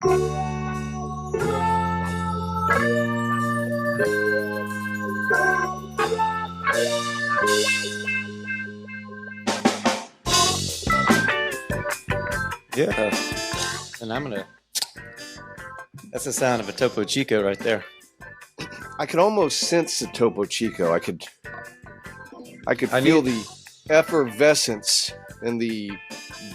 Yeah, and that's the sound of a Topo Chico right there. I could almost sense the Topo Chico. I could feel the effervescence in the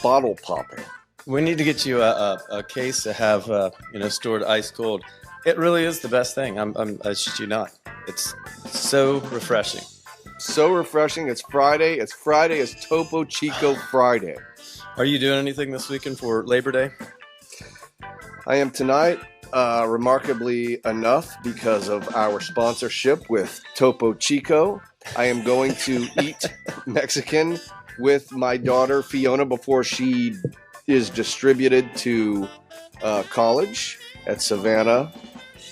bottle popping. We need to get you a case to have stored ice cold. It really is the best thing. I shit you not. It's so refreshing. So refreshing. It's Friday. It's Topo Chico Friday. Are you doing anything this weekend for Labor Day? I am tonight, remarkably enough, because of our sponsorship with Topo Chico. I am going to eat Mexican with my daughter Fiona before she is distributed to college at Savannah.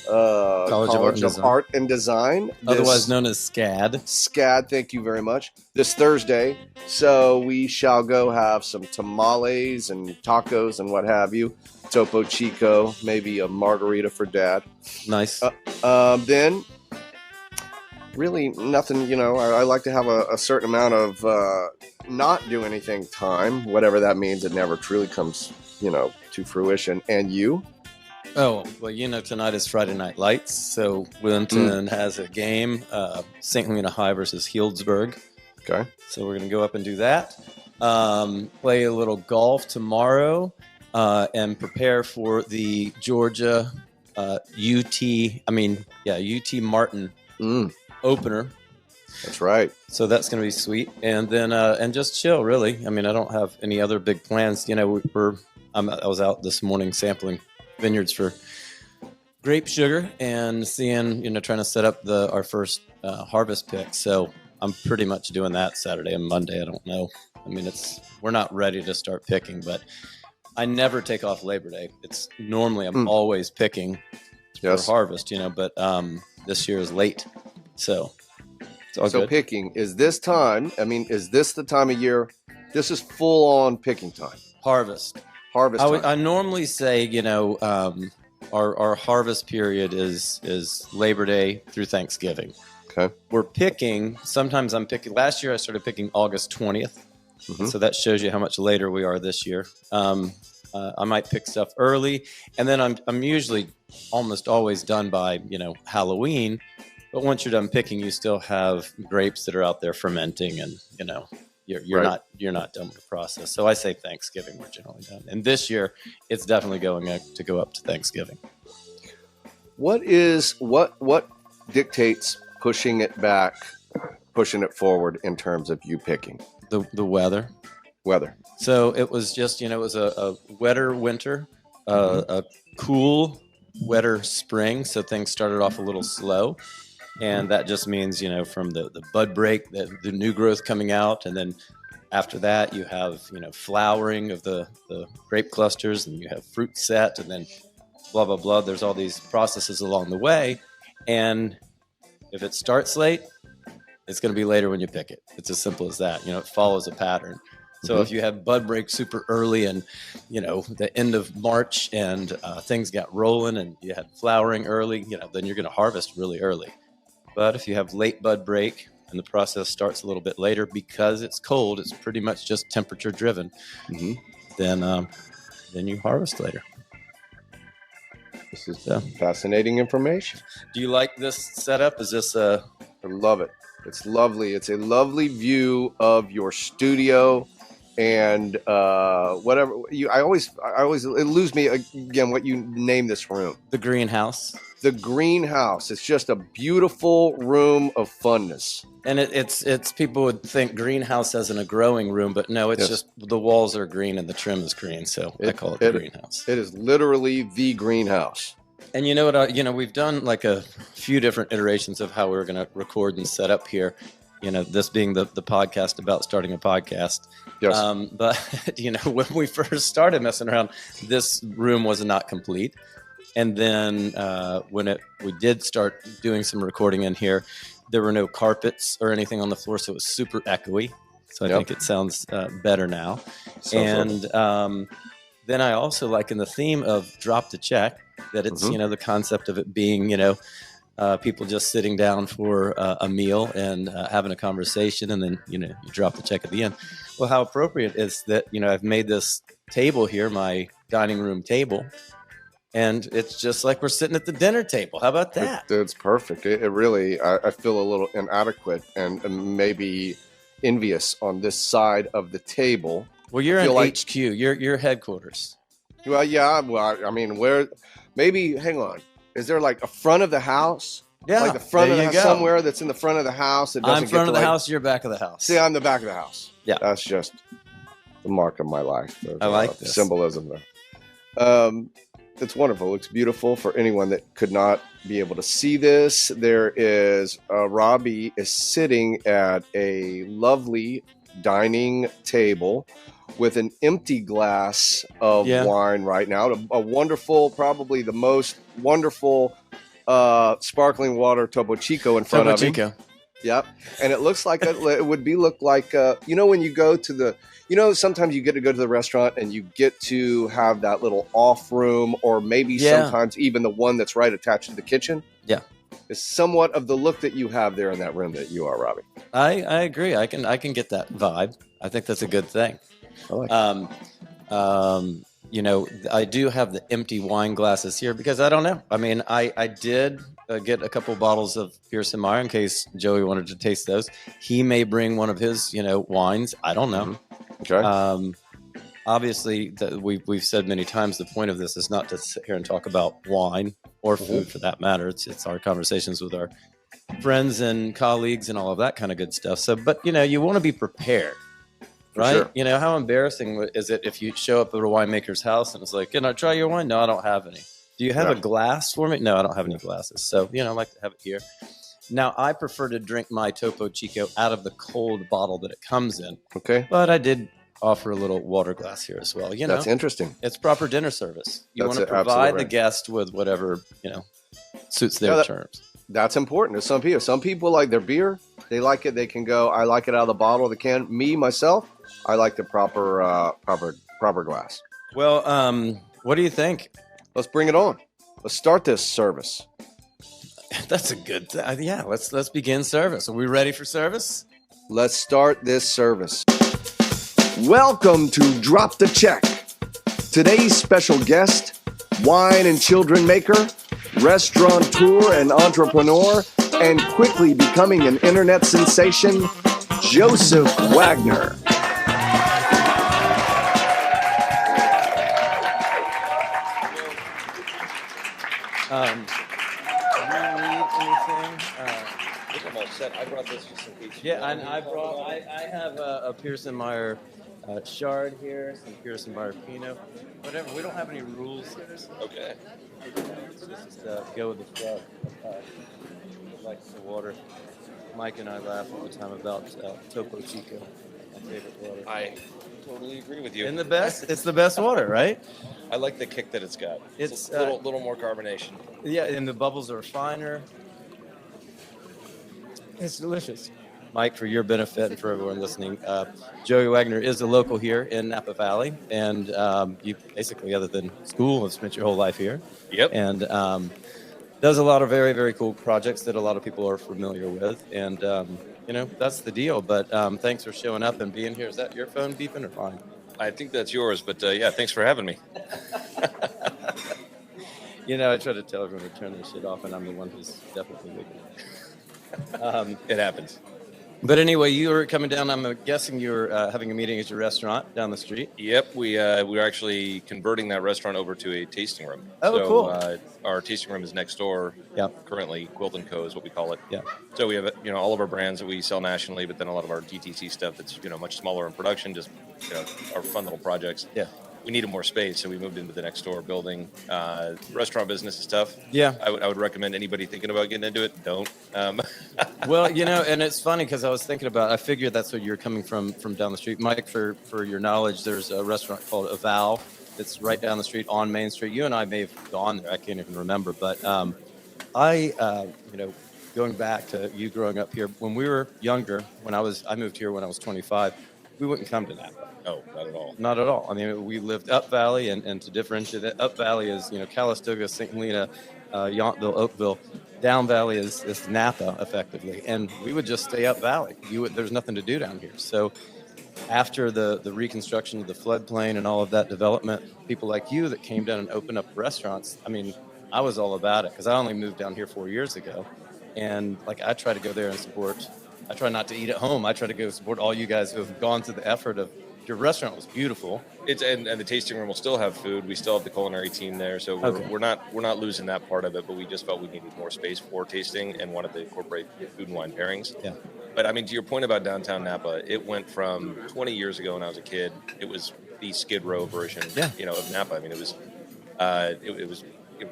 College of Art and Design. Otherwise known as SCAD. SCAD, thank you very much. This Thursday. So we shall go have some tamales and tacos and what have you. Topo Chico, maybe a margarita for Dad. Nice. Then, really nothing, I like to have a certain amount of not do anything time, whatever that means. It never truly comes, to fruition. And you? Oh, well, tonight is Friday Night Lights, so Willington has a game, St. Helena High versus Healdsburg. Okay. So we're going to go up and do that. Play a little golf tomorrow, and prepare for the Georgia UT Martin opener. That's right. So that's going to be sweet. And then and just chill, really. I mean, I don't have any other big plans. I was out this morning sampling vineyards for grape sugar and seeing, trying to set up our first harvest pick. So I'm pretty much doing that Saturday and Monday. I don't know. I mean, we're not ready to start picking, but I never take off Labor Day. It's normally I'm always picking for harvest, but this year is late. So it's all good. Picking is this time. I mean, is this the time of year? This is full on picking time. Harvest time. I normally say, our harvest period is Labor Day through Thanksgiving. Okay. We're picking. Sometimes I'm picking. Last year I started picking August 20th. Mm-hmm. So that shows you how much later we are this year. I might pick stuff early, and then I'm usually almost always done by Halloween. But once you're done picking, you still have grapes that are out there fermenting, and you're not done with the process. So I say Thanksgiving we're generally done, and this year it's definitely going to go up to Thanksgiving. What dictates pushing it back, pushing it forward in terms of you picking? The weather. So it was just, it was a wetter winter, a cool, wetter spring. So things started off a little slow. And that just means, from the bud break, the new growth coming out. And then after that, you have, flowering of the grape clusters, and you have fruit set, and then blah, blah, blah. There's all these processes along the way. And if it starts late, it's going to be later when you pick it. It's as simple as that. It follows a pattern. So if you have bud break super early and, the end of March and things got rolling and you had flowering early, then you're going to harvest really early. But if you have late bud break and the process starts a little bit later because it's cold, it's pretty much just temperature driven, then you harvest later. This is fascinating information. Do you like this setup? Is this I love it. It's lovely. It's a lovely view of your studio and whatever I always eludes me again what you name this room. The greenhouse. The greenhouse. It's just a beautiful room of funness. And it's people would think greenhouse as in a growing room, but no, it's just the walls are green and the trim is green, so I call it the greenhouse. It is literally the greenhouse. And you know what? We've done like a few different iterations of how we were going to record and set up here. This being the podcast about starting a podcast. Yes. But when we first started messing around, this room was not complete. And then when we did start doing some recording in here, there were no carpets or anything on the floor, so it was super echoey. So I think it sounds better now. Then I also like, in the theme of drop the check, that it's, Mhm. the concept of it being, people just sitting down for a meal and having a conversation, and then, you drop the check at the end. Well, how appropriate is that, I've made this table here, my dining room table, and it's just like we're sitting at the dinner table. How about that? It's perfect. It really, I feel a little inadequate and maybe envious on this side of the table. Well, you're I in feel like- HQ. You're headquarters. Well, yeah. Well, I mean, where? Maybe. Hang on. Is there like a front of the house? Yeah, Like the front of there the you house, go. somewhere that's in the front of the house. That doesn't I'm front get of the to, like, house. You're back of the house. See, I'm the back of the house. Yeah. That's just the mark of my life. There's I like this symbolism there. It's wonderful. It looks beautiful. For anyone that could not be able to see this, there is Robbie is sitting at a lovely dining table with an empty glass of wine right now. A wonderful, probably the most wonderful sparkling water Topo Chico in front of him. Yep. And it looks like it would look like when you go to the sometimes you get to go to the restaurant and you get to have that little off room, or maybe sometimes even the one that's right attached to the kitchen. Yeah. It's somewhat of the look that you have there in that room that you are, Robbie. I agree. I can get that vibe. I think that's a good thing. I like that. I do have the empty wine glasses here because I don't know. I mean, I did get a couple bottles of Pearson Meyer in case Joey wanted to taste those. He may bring one of his, wines. I don't know. Okay. Obviously, we've said many times, the point of this is not to sit here and talk about wine or food for that matter. It's our conversations with our friends and colleagues and all of that kind of good stuff. So, but you want to be prepared. Right? Sure. How embarrassing is it if you show up at a winemaker's house and it's like, can I try your wine? No, I don't have any. Do you have a glass for me? No, I don't have any glasses. So, I like to have it here. Now, I prefer to drink my Topo Chico out of the cold bottle that it comes in. Okay. But I did offer a little water glass here as well. That's interesting. It's proper dinner service. You want to absolutely provide the right. guest with whatever, suits their terms. That's important to some people. Some people like their beer. They like it. They can go, I like it out of the bottle, the can. Me, myself, I like the proper glass. Well, what do you think? Let's bring it on. Let's start this service. That's a good thing. Yeah, let's begin service. Are we ready for service? Let's start this service. Welcome to Drop the Check. Today's special guest, wine and children maker, restaurateur and entrepreneur, and quickly becoming an internet sensation, Joseph Wagner. Do you need anything? I think I'm all set. I brought this just in case. Yeah, and I have a Pearson Meyer Shard here, some Pearson Meyer Pinot, whatever. We don't have any rules here. Okay. Let's just go with the flow. Like the water. Mike and I laugh all the time about Topo Chico, my favorite water. I totally agree with you. And it's the best water, right? I like the kick that it's got. It's a little more carbonation. Yeah, and the bubbles are finer. It's delicious. Mike, for your benefit and for everyone listening, Joey Wagner is a local here in Napa Valley, and you basically, other than school, have spent your whole life here. Yep. And does a lot of very, very cool projects that a lot of people are familiar with, and that's the deal. But thanks for showing up and being here. Is that your phone beeping or mine? I think that's yours, but yeah, thanks for having me. I try to tell everyone to turn this shit off, and I'm the one who's definitely leaving. It happens. But anyway, you were coming down. I'm guessing you were having a meeting at your restaurant down the street. Yep, we're actually converting that restaurant over to a tasting room. Oh, so, cool. Our tasting room is next door. Yep. Currently, Quilt & Co. is what we call it. Yeah. So we have all of our brands that we sell nationally, but then a lot of our DTC stuff that's much smaller in production, just our fun little projects. Yeah. We needed more space, so we moved into the next door building. Restaurant business is tough. Yeah. I would recommend anybody thinking about getting into it, don't. Well, and it's funny because I was thinking about, I figured that's what you're coming from down the street. Mike, for your knowledge, there's a restaurant called Eval that's right down the street on Main Street. You and I may have gone there. I can't even remember. But going back to you growing up here, when we were younger, I moved here when I was 25. we wouldn't come to Napa. Oh, not at all. Not at all. I mean, we lived up valley, and to differentiate it, up valley is Calistoga, St. Helena, Yountville, Oakville. Down valley is Napa, effectively, and we would just stay up valley. There's nothing to do down here. So after the reconstruction of the floodplain and all of that development, people like you that came down and opened up restaurants. I mean, I was all about it because I only moved down here 4 years ago, and like I try to go there and support. I try not to eat at home. I try to go support all you guys who have gone through the effort of. Your restaurant was beautiful. And the tasting room will still have food. We still have the culinary team there, so we're not losing that part of it. But we just felt we needed more space for tasting and wanted to incorporate food and wine pairings. Yeah. But I mean, to your point about downtown Napa, it went from 20 years ago when I was a kid. It was the Skid Row version, of Napa. I mean, it was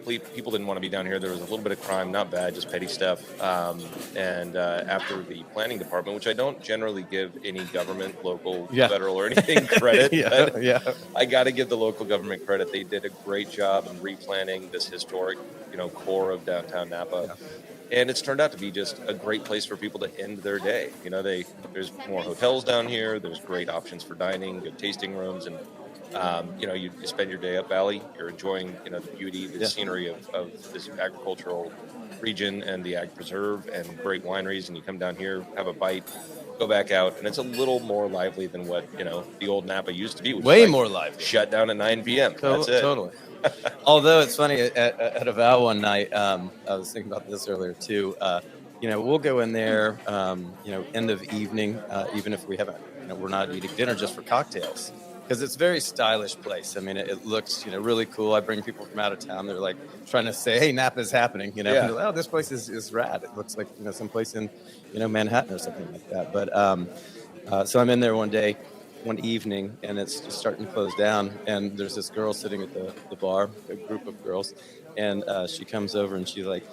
people didn't want to be down here. There was a little bit of crime, not bad, just petty stuff. And after the planning department, which I don't generally give any government, local, federal, or anything credit, I got to give the local government credit. They did a great job in replanning this historic, core of downtown Napa. Yeah. And it's turned out to be just a great place for people to end their day. There's more hotels down here. There's great options for dining, good tasting rooms, and you spend your day up valley. You're enjoying, the beauty, the scenery of this agricultural region and the ag preserve and great wineries. And you come down here, have a bite, go back out, and it's a little more lively than what the old Napa used to be. Which Way more lively. Shut down at 9 p.m. That's it. Totally. Although it's funny, at a vow one night, I was thinking about this earlier too. We'll go in there, end of evening, even if we haven't, we're not eating dinner, just for cocktails. Because it's a very stylish place. I mean, it looks, really cool. I bring people from out of town. They're like trying to say, "Hey, Napa's happening." And they're like, "Oh, this place is rad. It looks like someplace in, Manhattan or something like that." But so I'm in there one evening, and it's just starting to close down. And there's this girl sitting at the bar, a group of girls, and she comes over and she's like,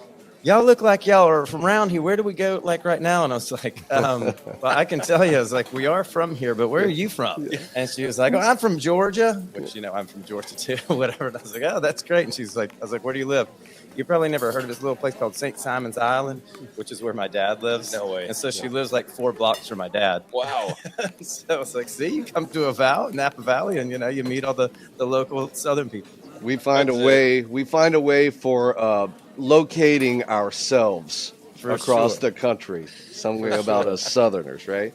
"Y'all look like y'all are from around here. Where do we go like right now?" And I was like, well, I can tell you. I was like, "We are from here, but where are you from?" And she was like, "Oh, I'm from Georgia," which, I'm from Georgia too, whatever. And I was like, "Oh, that's great." And she's like, I was like, "Where do you live?" You probably never heard of this little place called St. Simon's Island, which is where my dad lives. No way. And so she lives like 4 blocks from my dad. Wow. So I was like, see, you come to Napa Valley, and, you meet all the local Southern people. We find a way for locating ourselves across the country. Somewhere about us Southerners, right?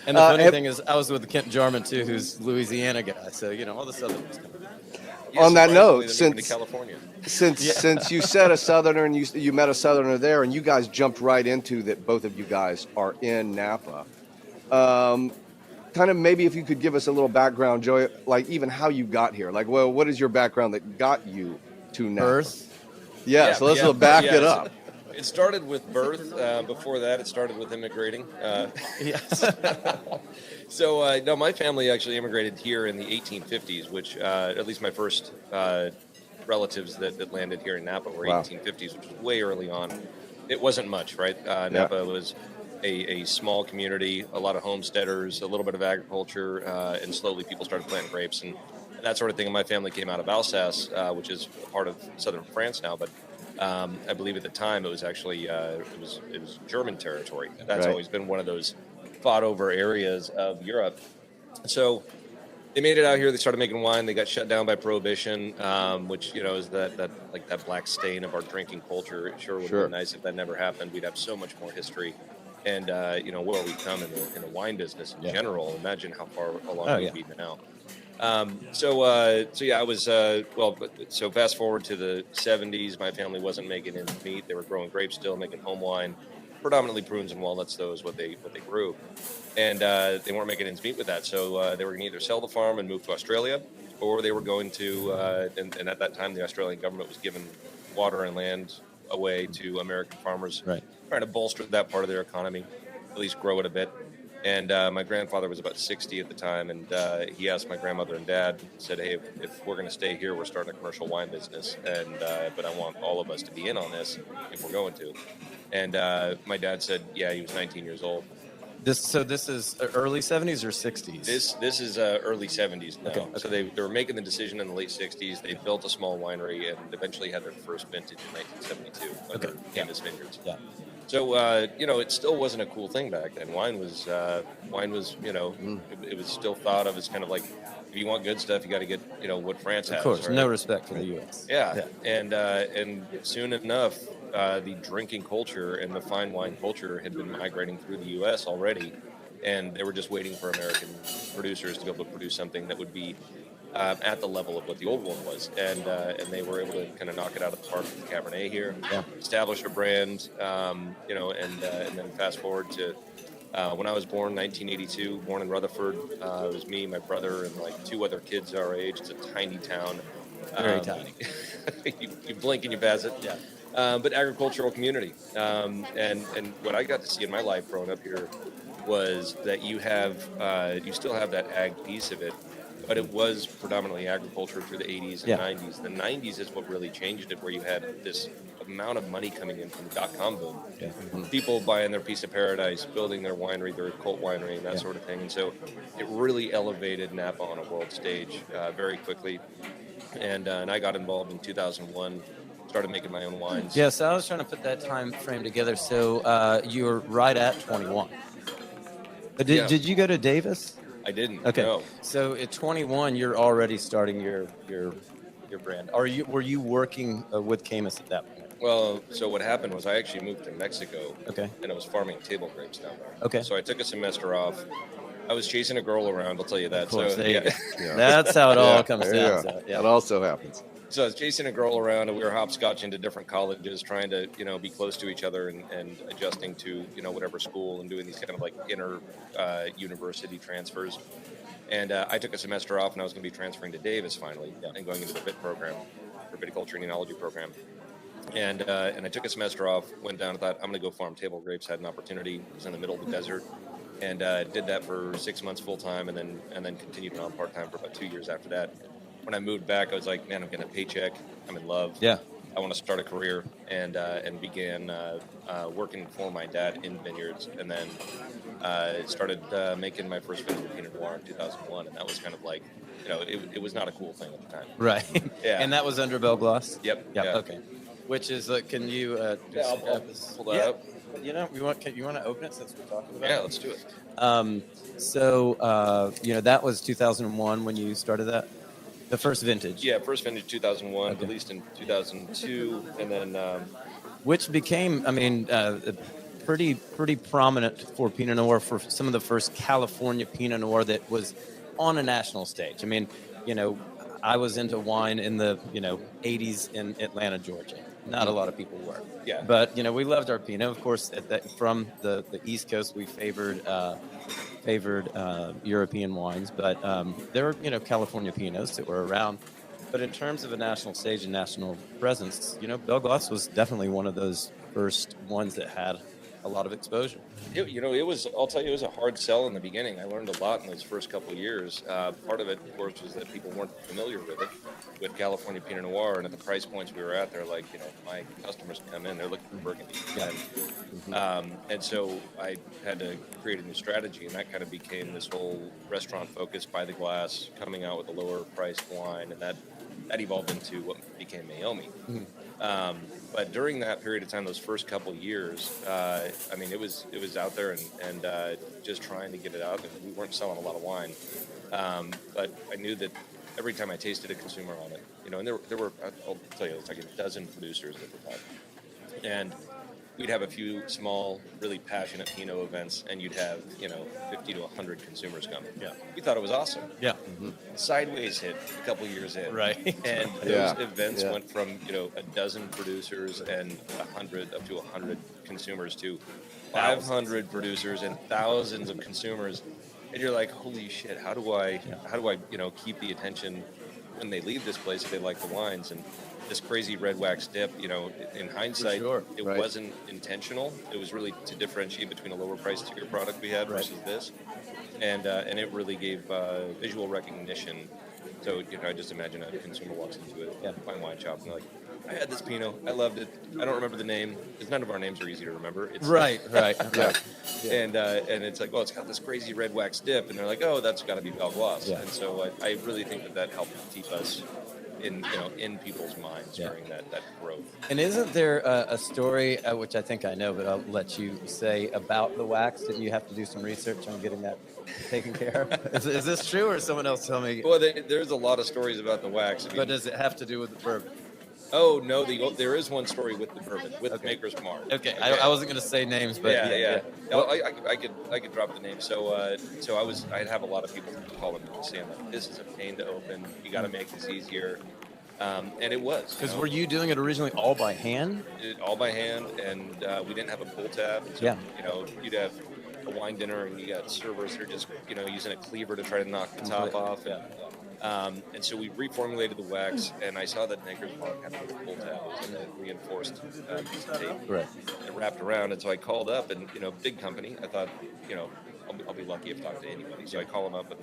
And the funny thing is, I was with Kent Jarman too, who's Louisiana guy. So all the Southerners come. On that note, California. Since you said a Southerner and you met a Southerner there, and you guys jumped right into that, both of you guys are in Napa. Kind of maybe if you could give us a little background, Joey, like even how you got here. Like, well, what is your background that got you to Napa? Birth? Yeah, so let's back it up. It started with birth. Before that, it started with immigrating. Yes. So, no, my family actually immigrated here in the 1850s, which at least my first relatives that landed here in Napa were 1850s, which was way early on. It wasn't much, right? Napa was a small community, a lot of homesteaders, a little bit of agriculture, and slowly people started planting grapes and that sort of thing. And my family came out of Alsace, which is part of southern France now, but I believe at the time it was actually it was German territory. That's always been one of those fought over areas of Europe. So they made it out here. They started making wine. They got shut down by Prohibition, which is that black stain of our drinking culture. It sure would have been nice if that never happened. We'd have so much more history, and where we come in the wine business in general. Imagine how far along we'd be now. I was so fast forward to the 70s. My family wasn't making ends meet. They were growing grapes still, making home wine, predominantly prunes and walnuts. Though is what they grew, and they weren't making ends meet with that. So they were going to either sell the farm and move to Australia, or they were going to. And at that time, the Australian government was giving water and land away to American farmers, trying to bolster that part of their economy, at least grow it a bit. And my grandfather was about 60 at the time, and he asked my grandmother and dad, said, "Hey, if we're going to stay here, we're starting a commercial wine business, and but I want all of us to be in on this if we're going to." And my dad said, "Yeah." He was 19 years old. This is early 70s or 60s? This is early 70s now. Okay. So they were making the decision in the late 60s. They built a small winery and eventually had their first vintage in 1972 under Candace Vineyards. Yeah. So it still wasn't a cool thing back then. Wine was, it was still thought of as kind of like, if you want good stuff, you got to get, what France has. Of course, right? no respect for the U.S. Yeah. And soon enough, the drinking culture and the fine wine culture had been migrating through the U.S. already, and they were just waiting for American producers to be able to produce something that would be at the level of what the old one was, and they were able to kind of knock it out of the park with the Cabernet here, establish a brand, and then fast forward to when I was born, 1982, born in Rutherford. It was me, my brother, and like 2 other kids our age. It's a tiny town. Very tiny. you blink and you pass it. Yeah. But agricultural community. And what I got to see in my life growing up here was that you still have that ag piece of it, but it was predominantly agriculture through the 80s and 90s. The 90s is what really changed it, where you had this amount of money coming in from the dot-com boom. Yeah. People buying their piece of paradise, building their winery, their cult winery, and that sort of thing. And so it really elevated Napa on a world stage very quickly. And I got involved in 2001, started making my own wines. Yeah, so I was trying to put that time frame together. So you were right at 21. Did you go to Davis? I didn't. Okay. No. So at 21, you're already starting your brand. Were you working with Camus at that point? Well, so what happened was I actually moved to Mexico. Okay. And I was farming table grapes down there. Okay. So I took a semester off. I was chasing a girl around, I'll tell you that. Of course, so there you go. That's how it all comes down. So, That also happens. So I was chasing a girl around, and we were hopscotching to different colleges, trying to, be close to each other and adjusting to, whatever school, and doing these kind of like inter university transfers. And I took a semester off, and I was going to be transferring to Davis finally, and going into the VIT program, or viticulture and enology program. And I took a semester off, went down and thought, I'm going to go farm table grapes. Had an opportunity. It was in the middle of the desert, and did that for 6 months full time, and then continued on part time for about 2 years after that. When I moved back, I was like, man, I'm getting a paycheck. I'm in love. Yeah. I want to start a career, and began working for my dad in vineyards, and then started making my first vintage of Pinot Noir in 2001, and that was kind of like, it was not a cool thing at the time. Right. Yeah. And that was under Bell Gloss? Yep. Yeah. Yeah. Okay. Which is, can you I'll pull that up. You want to open it since we're talking about it? Yeah, let's do it. That was 2001 when you started that? The first vintage? Yeah, first vintage 2001, released in 2002, and then... Which became, pretty prominent for Pinot Noir, for some of the first California Pinot Noir that was on a national stage. I was into wine in the, 80s in Atlanta, Georgia. Not a lot of people were. Yeah. But, we loved our Pinot. Of course, from the East Coast, we favored European wines. But there were, California Pinots that were around. But in terms of a national stage and national presence, Bell Gloss was definitely one of those first ones that had a lot of exposure. I'll tell you, it was a hard sell in the beginning. I learned a lot in those first couple of years. Part of it, of course, was that people weren't familiar with it, with California Pinot Noir, and at the price points we were at, they're like, my customers come in, they're looking for Burgundy. And so I had to create a new strategy, and that kind of became this whole restaurant focus by the glass, coming out with a lower priced wine, and that evolved into what became Mayomi. But during that period of time, those first couple years, it was out there and just trying to get it out. And we weren't selling a lot of wine, but I knew that every time I tasted a consumer on it, and there were, I'll tell you, it's like a dozen producers at the time, and we'd have a few small, really passionate Pinot events, and you'd have 50 to 100 consumers come. Yeah, we thoued it was awesome. Yeah, Sideways hit a couple years in, right? And those events went from a dozen producers and 100 up to 100 consumers to 500 producers and thousands of consumers, and you're like, holy shit! How do I keep the attention when they leave this place if they like the wines? And this crazy red wax dip, in hindsight, it wasn't intentional. It was really to differentiate between a lower price tier product we had versus this, and it really gave visual recognition. So I just imagine a consumer walks into a fine wine shop and they're like, I had this Pinot, I loved it. I don't remember the name because none of our names are easy to remember. It's right. And it's like, well, it's got this crazy red wax dip, and they're like, oh, that's got to be Bell Gloss. Yeah. And so I really think that helped keep us in people's minds during that growth. And isn't there a story, which I think I know, but I'll let you say, about the wax? Didn't you have to do some research on getting that taken care of? Is this true, or someone else tell me? Well, there's a lot of stories about the wax. But does it have to do with the bourbon? Oh no, there is one story with the bourbon, with Maker's Mark. Okay. I wasn't going to say names, but yeah. Well, I could drop the name. So I'd have a lot of people call them and saying like, this is a pain to open. You got to make this easier. And it was. Because were you doing it originally all by hand? Did it all by hand, and we didn't have a pull tab. So, you'd have a wine dinner, and you got servers that are just using a cleaver to try to knock the top off. And so we reformulated the wax, and I saw that Maker's Mark had a pull tab. It was a reinforced piece of tape. Right. It wrapped around, and so I called up, and big company. I thought, I'll be lucky if I talk to anybody. So I call them up and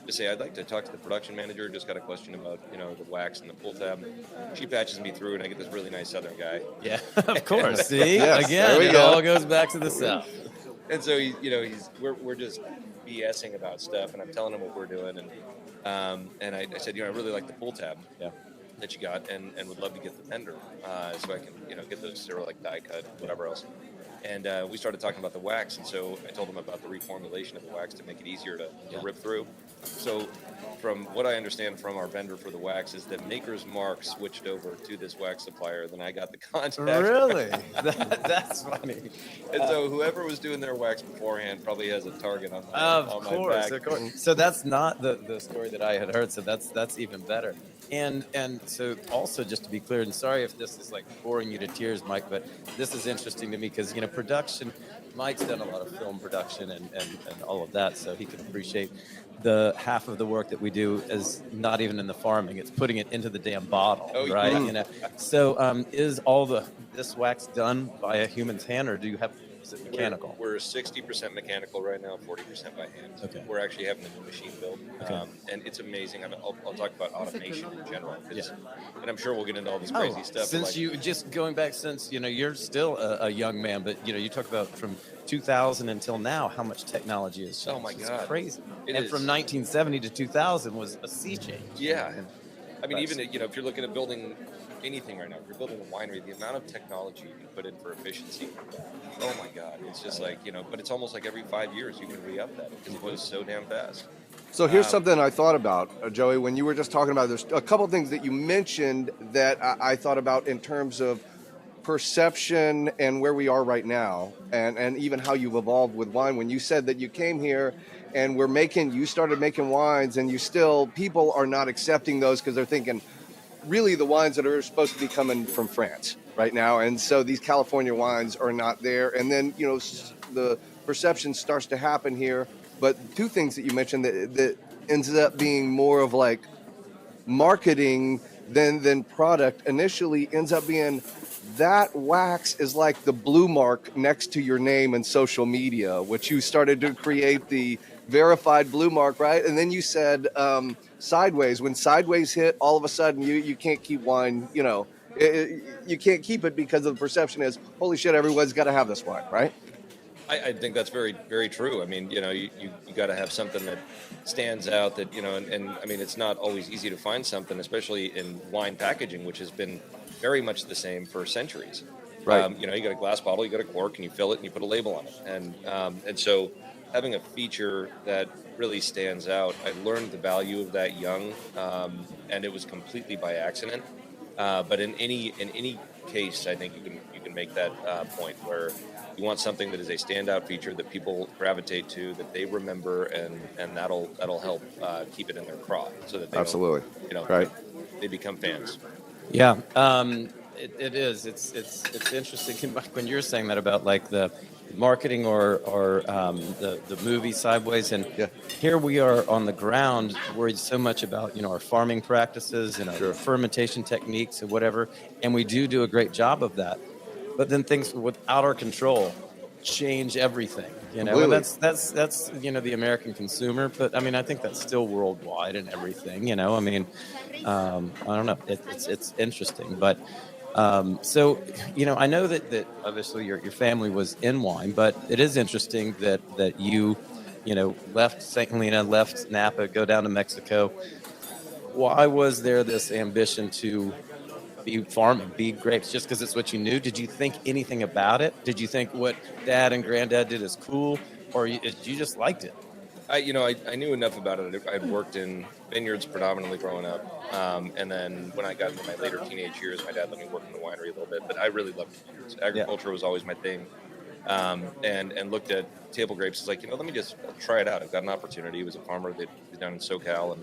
just say, I'd like to talk to the production manager. Just got a question about, the wax and the pull tab. She patches me through, and I get this really nice Southern guy. Yeah, of course. See, yes, again, it all goes back to the South. And so we're just BSing about stuff, and I'm telling him what we're doing, and I said, I really like the pull tab that you got, and would love to get the vendor, so I can get those like die cut, whatever else. And we started talking about the wax, and so I told him about the reformulation of the wax to make it easier to rip through. So from what I understand from our vendor for the wax is that Maker's Mark switched over to this wax supplier, then I got the contact. Really? That's funny. And so whoever was doing their wax beforehand probably has a target on my back. Of course. So that's not the story that I had heard, so that's even better. And so also, just to be clear, and sorry if this is like boring you to tears, Mike, but this is interesting to me because production, Mike's done a lot of film production and all of that, so he can appreciate the half of the work that we do is not even in the farming, it's putting it into the damn bottle, right? So is all this wax done by a human's hand, or do you have, is it mechanical? We're 60% mechanical right now, 40% by hand. Okay. We're actually having a new machine built, and it's amazing. I'll talk about automation in general, and I'm sure we'll get into all this crazy stuff. Since you just going back, since you're still a young man, but you talk about from 2000 until now, how much technology has changed. Oh my God, it's crazy! It and is. From 1970 to 2000 was a sea change. Yeah, I mean, even if you're looking at building anything right now, if you're building a winery, the amount of technology you can put in for efficiency, oh my God, it's just like, but it's almost like every 5 years you can re-up that because it goes so damn fast. So here's something I thought about, Joey, when you were just talking about, there's a couple things that you mentioned that I thought about in terms of perception and where we are right now, and even how you've evolved with wine. When you said that you came here and you started making wines, and people are not accepting those because they're thinking, really the wines that are supposed to be coming from France right now, and so these California wines are not there. And then the perception starts to happen here. But two things that you mentioned that ends up being more of like marketing than product initially ends up being that wax is like the blue mark next to your name in social media, which you started to create the verified blue mark, right? And then you said Sideways. When Sideways hit, all of a sudden you can't keep wine, you can't keep it because the perception is, holy shit, everyone's got to have this wine, right? I think that's very, very true. I mean, you got to have something that stands out that, and I mean, it's not always easy to find something, especially in wine packaging, which has been very much the same for centuries. Right. You got a glass bottle, you got a cork, and you fill it and you put a label on it. And so having a feature that really stands out, I learned the value of that young, and it was completely by accident. But in any case, I think you can make that point where you want something that is a standout feature that people gravitate to, that they remember, and that'll help keep it in their craw, so that they absolutely right, they become fans. Yeah, it is. It's interesting when you're saying that about like the marketing or the movie Sideways, and here we are on the ground worried so much about our farming practices and our fermentation techniques and whatever, and we do a great job of that. But then things without our control change everything, and that's the American consumer. But I mean, I think that's still worldwide and everything. I mean, I don't know. It's interesting, but so I know that obviously your family was in wine, but it is interesting that you left St. Helena, left Napa, go down to Mexico. why was there this ambition to be farming, be grapes, just because it's what you knew? Did you think anything about it? Did you think what Dad and Granddad did is cool, or you just liked it? I knew enough about it. I'd worked in vineyards predominantly growing up, and then when I got into my later teenage years, my dad let me work in the winery a little bit. But I really loved vineyards. Agriculture was always my thing, and looked at table grapes. It's like, let me just try it out. I've got an opportunity. He was a farmer that was down in SoCal,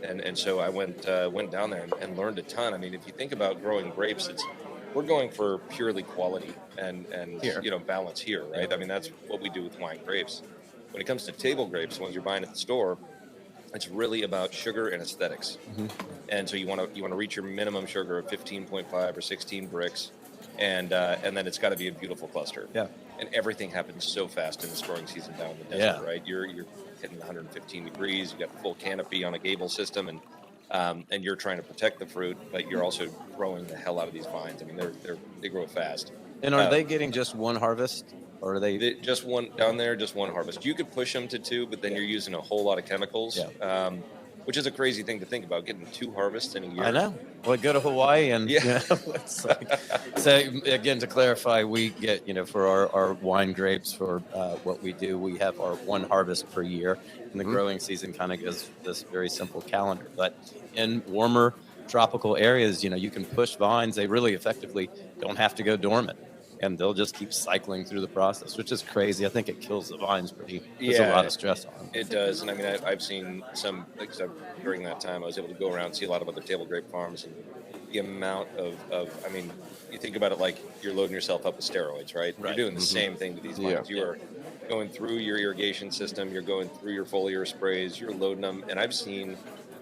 and so I went down there and learned a ton. I mean, if you think about growing grapes, we're going for purely quality and Here. balance here, right? I mean, that's what we do with wine grapes. When it comes to table grapes, the ones you're buying at the store, it's really about sugar and aesthetics. Mm-hmm. And so you want to reach your minimum sugar of 15.5 or 16 bricks, and then it's got to be a beautiful cluster. Yeah. And everything happens so fast in this growing season down in the desert, right? You're hitting 115 degrees. You got full canopy on a gable system, and you're trying to protect the fruit, but you're also growing the hell out of these vines. I mean, they grow fast. And are they getting just one harvest? Or are they just one down there? Just one harvest. You could push them to two, but then you're using a whole lot of chemicals, which is a crazy thing to think about. Getting 2 harvests in a year. I know. Well, go to Hawaii and it's like, so again, to clarify, we get for our wine grapes for what we do, we have our 1 harvest per year, and the growing season kind of goes this very simple calendar. But in warmer tropical areas, you can push vines. They really effectively don't have to go dormant. And they'll just keep cycling through the process, which is crazy. I think it kills the vines pretty. There's a lot of stress on them. It does. And I mean, I've seen some, during that time, I was able to go around and see a lot of other table grape farms, and the amount of I mean, you think about it like you're loading yourself up with steroids, right? You're doing the same thing to these vines. You are going through your irrigation system, you're going through your foliar sprays, you're loading them. And I've seen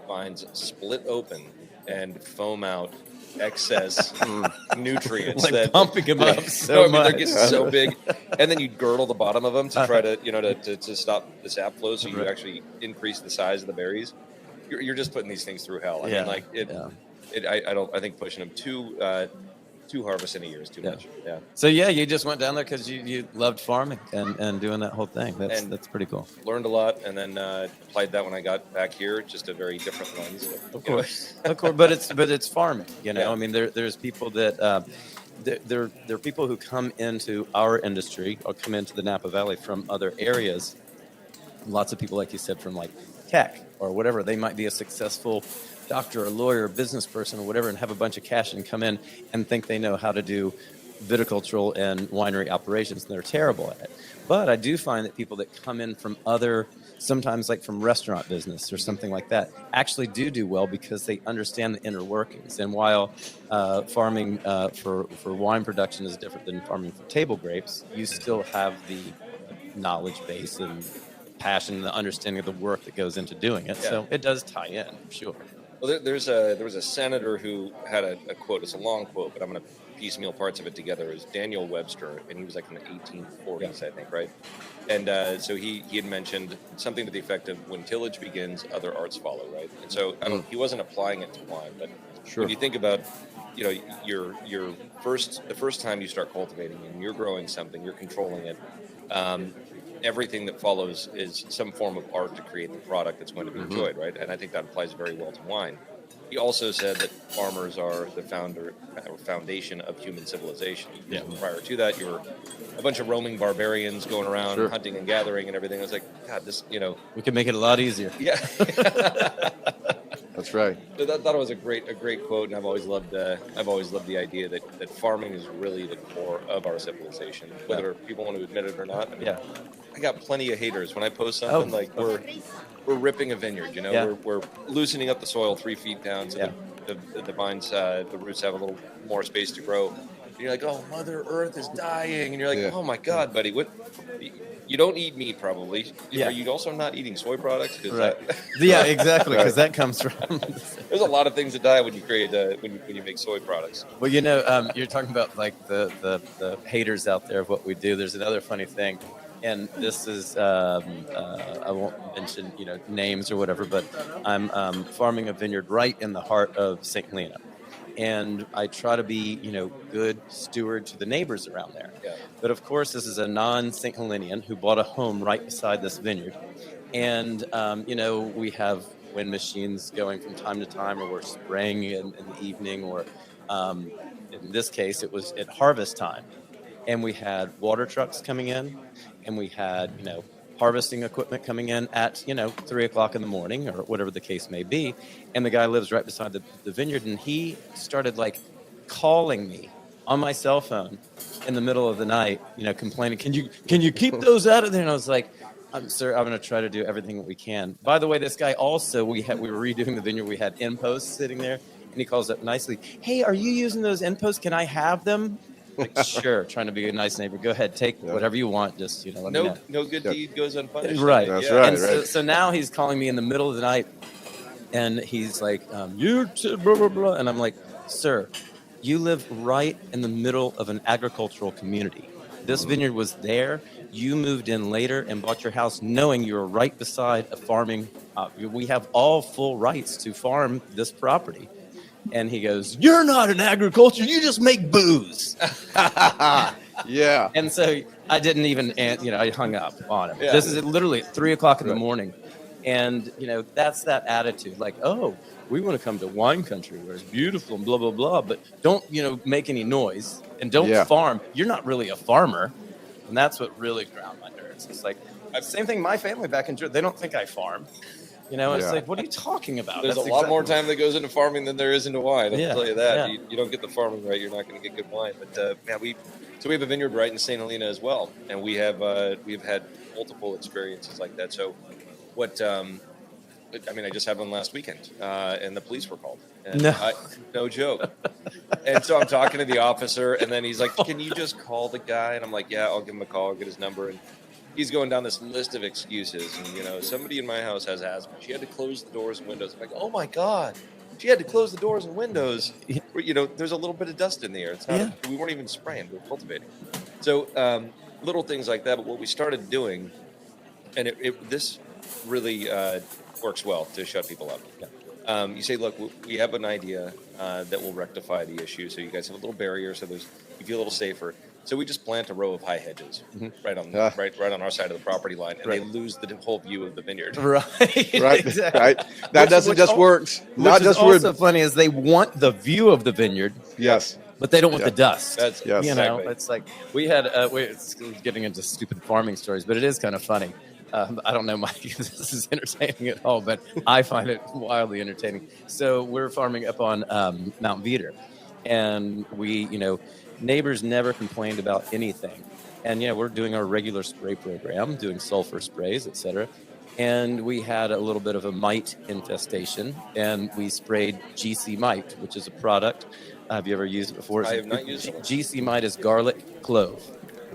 vines split open and foam out excess nutrients, like that pumping them up so much. They're getting so big, and then you girdle the bottom of them to try to to stop the sap flow, so you actually increase the size of the berries. You're just putting these things through hell. I mean, like I think pushing them two harvests in a year is too much. Yeah. So you just went down there because you loved farming and doing that whole thing. That's pretty cool. Learned a lot, and then applied that when I got back here. Just a very different lens. Of course, but it's farming. I mean, there's people that there are people who come into our industry or come into the Napa Valley from other areas. Lots of people, like you said, from like tech or whatever. They might be a successful doctor or lawyer or business person or whatever, and have a bunch of cash and come in and think they know how to do viticultural and winery operations, and they're terrible at it. But I do find that people that come in from sometimes like from restaurant business or something like that, actually do well because they understand the inner workings. And while farming for wine production is different than farming for table grapes, you still have the knowledge base and passion and the understanding of the work that goes into doing it. So it does tie in, for sure. Well, there was a senator who had a quote. It's a long quote, but I'm going to piecemeal parts of it together. It was Daniel Webster, and he was like in the 1840s, I think, right? And so he had mentioned something to the effect of, when tillage begins, other arts follow, right? And so he wasn't applying it to wine, but when you think about the first time you start cultivating and you're growing something, you're controlling it. Everything that follows is some form of art to create the product that's going to be enjoyed, right? And I think that applies very well to wine. He also said that farmers are the foundation of human civilization. Yeah. Prior to that, you were a bunch of roaming barbarians going around hunting and gathering and everything. I was like, God, we could make it a lot easier. Yeah. That's right. So I thought it was a great quote, and I've always loved the idea that farming is really the core of our civilization, whether people want to admit it or not. I mean, I got plenty of haters when I post something like we're ripping a vineyard. We're loosening up the soil 3 feet down, so the vines, the roots have a little more space to grow. And you're like, oh, Mother Earth is dying, and you're like, oh my God, buddy, what? You don't eat meat, probably. Are you also not eating soy products? Right. Exactly, because that comes from. There's a lot of things that die when you create when you make soy products. Well, you're talking about like the haters out there of what we do. There's another funny thing, and this is I won't mention names or whatever, but I'm farming a vineyard right in the heart of St. Helena. And I try to be, good steward to the neighbors around there. Yeah. But of course, this is a non-St. Helenian who bought a home right beside this vineyard. And, we have wind machines going from time to time, or we're spraying in the evening, or in this case, it was at harvest time. And we had water trucks coming in, and we had, harvesting equipment coming in at, 3 o'clock in the morning or whatever the case may be. And the guy lives right beside the vineyard, and he started like calling me on my cell phone in the middle of the night, complaining, can you keep those out of there? And I was like, sir, I'm going to try to do everything that we can. By the way, this guy also, we were redoing the vineyard. We had end posts sitting there, and he calls up nicely, hey, are you using those end posts? Can I have them? Like, sure, trying to be a nice neighbor. Go ahead, take whatever you want. Just, let me know. No good deed goes unpunished. Right. That's right. And so now he's calling me in the middle of the night, and he's like, you blah, blah, blah. And I'm like, sir, you live right in the middle of an agricultural community. This vineyard was there. You moved in later and bought your house knowing you were right beside a farming. We have all full rights to farm this property. And he goes, you're not in agriculture. You just make booze. Yeah. And so I didn't even, I hung up on him. Yeah. This is literally at 3 o'clock in the morning. And, that's that attitude. Like, oh, we want to come to wine country where it's beautiful and blah, blah, blah. But don't, make any noise and don't farm. You're not really a farmer. And that's what really ground my nerves. It's like, same thing, my family back in Georgia, they don't think I farm. It's like, what are you talking about? There's a lot more time that goes into farming than there is into wine. I'll tell you that. Yeah. You don't get the farming right, you're not going to get good wine. But we have a vineyard right in St. Helena as well, and we've had multiple experiences like that. So, I just had one last weekend, and the police were called. And no joke. And so I'm talking to the officer, and then he's like, "Can you just call the guy?" And I'm like, "Yeah, I'll give him a call. I'll get his number." And he's going down this list of excuses, and somebody in my house has asthma. She had to close the doors and windows. I'm like, oh my god, she had to close the doors and windows. There's a little bit of dust in the air. It's not. We weren't even spraying. We were cultivating. So little things like that. But what we started doing, and this really works well to shut people up. Yeah. You say, look, we have an idea that will rectify the issue. So you guys have a little barrier, so you feel a little safer. So we just plant a row of high hedges right on our side of the property line, and they lose the whole view of the vineyard. Right. Exactly. Right. That doesn't just work. Not just also funny is they want the view of the vineyard. Yes. But they don't want the dust. That's exactly. It's like we had. It's getting into stupid farming stories, but it is kind of funny. I don't know, Mike, if this is entertaining at all, but I find it wildly entertaining. So we're farming up on Mount Veeder, and we, neighbors never complained about anything. And, we're doing our regular spray program, doing sulfur sprays, et cetera. And we had a little bit of a mite infestation, and we sprayed GC Mite, which is a product. Have you ever used it before? I have not used it. GC Mite is garlic clove.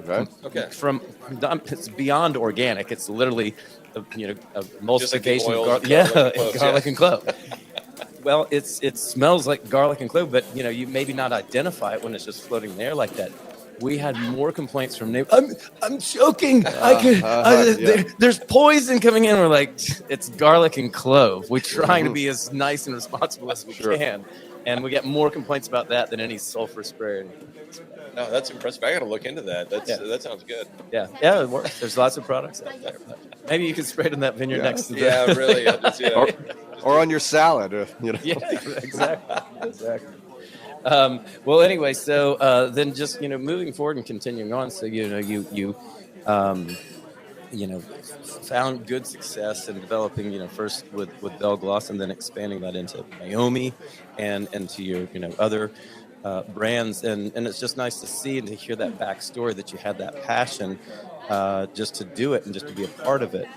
Okay. It's beyond organic. It's literally, emulsification. Like garlic and clove. Well, it smells like garlic and clove, but you maybe not identify it when it's just floating there like that. We had more complaints from neighbors. I'm choking. There's poison coming in. We're like, it's garlic and clove. We're trying to be as nice and responsible as we can, and we get more complaints about that than any sulfur spray. No, that's impressive. I got to look into that. That sounds good. Yeah, it works. There's lots of products out there. Maybe you could spray it in that vineyard next to that. Yeah, really. Or on your salad. Yeah, exactly. Well, anyway, so then just moving forward and continuing on. So you found good success in developing first with Belgloss, and then expanding that into Naomi and into your other brands, and it's just nice to see and to hear that backstory, that you had that passion just to do it and just to be a part of it.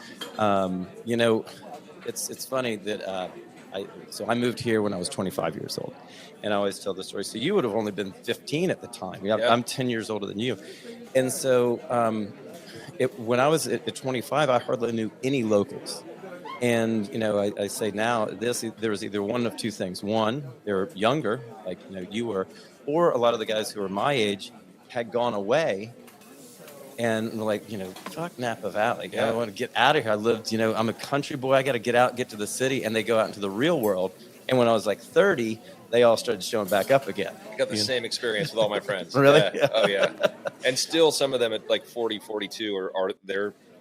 It's funny that I moved here when I was 25 years old, and I always tell the story. So you would have only been 15 at the time. I'm 10 years older than you, and so when I was at 25, I hardly knew any locals. And, I say now, there was either one of two things. One, they're younger, like, you were, or a lot of the guys who were my age had gone away and were like, fuck Napa Valley. I want to get out of here. I lived, I'm a country boy. I got to get out, get to the city. And they go out into the real world. And when I was like 30, they all started showing back up again. I got the same experience with all my friends. Really? Yeah. Oh, yeah. And still some of them at like 40, 42 are